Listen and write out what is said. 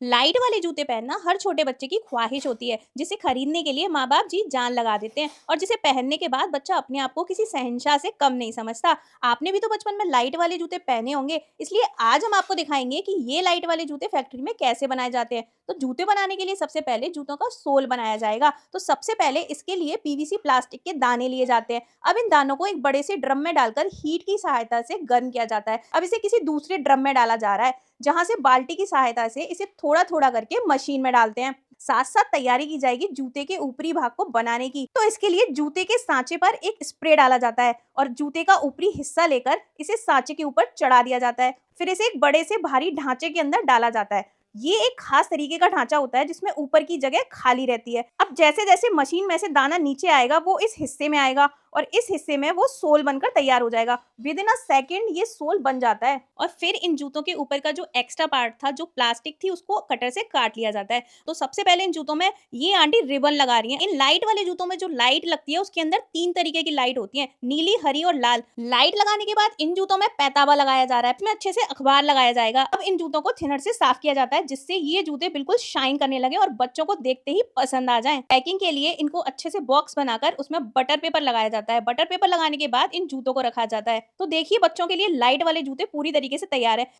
Light वाले जूते पहनना हर छोटे बच्चे की ख्वाहिश होती है, जिसे खरीदने के लिए माँ बाप जी जान लगा देते हैं और जिसे पहनने के बाद बच्चा अपने आप को किसी शहंशाह से कम नहीं समझता। आपने भी तो बचपन में लाइट वाले जूते पहने होंगे, इसलिए आज हम आपको दिखाएंगे कि ये लाइट वाले जूते फैक्ट्री में कैसे बनाए जाते हैं। तो जूते बनाने के लिए सबसे पहले जूतों का सोल बनाया जाएगा। तो सबसे पहले इसके लिए पीवीसी प्लास्टिक के दाने लिए जाते हैं। अब इन दानों को एक बड़े से ड्रम में डालकर हीट की सहायता से गर्म किया जाता है। अब इसे किसी दूसरे ड्रम में डाला जा रहा है, जहाँ से बाल्टी की सहायता से इसे थोड़ा-थोड़ा करके मशीन में डालते हैं। साथ-साथ तैयारी की जाएगी जूते के ऊपरी भाग को बनाने की। तो इसके लिए जूते के सांचे पर एक स्प्रे डाला जाता है और जूते का ऊपरी हिस्सा लेकर इसे सांचे के ऊपर चढ़ा दिया जाता है। फिर इसे एक बड़े से भारी ढांचे के अंदर डाला जाता है। ये एक खास तरीके का ढांचा होता है जिसमें ऊपर की जगह खाली रहती है। अब जैसे-जैसे मशीन में से दाना नीचे आएगा, वो इस हिस्से में आएगा और इस हिस्से में वो सोल बनकर तैयार हो जाएगा। विद इन अ सेकंड ये सोल बन जाता है और फिर इन जूतों के ऊपर का जो एक्स्ट्रा पार्ट था, जो प्लास्टिक थी, उसको कटर से काट लिया जाता है। तो सबसे पहले इन जूतों में ये आंटी रिबन लगा रही हैं। इन लाइट वाले जूतों में जो लाइट लगती है उसके अंदर 3 तरीके की लाइट होती है, नीली, हरी और लाल। लाइट लगाने के बाद इन जूतों में पैताबा लगाया जा रहा है। इसमें अच्छे से अखबार लगाया जाएगा। अब इन जूतों को थिनर से साफ किया जाता है, जिससे ये जूते बिल्कुल शाइन करने लगे और बच्चों को देखते ही पसंद आ जाएं। पैकिंग के लिए इनको अच्छे से बॉक्स बनाकर उसमें बटर पेपर लगाया जाता है। बटर पेपर लगाने के बाद इन जूतों को रखा जाता है। तो देखिए, बच्चों के लिए लाइट वाले जूते पूरी तरीके से तैयार है।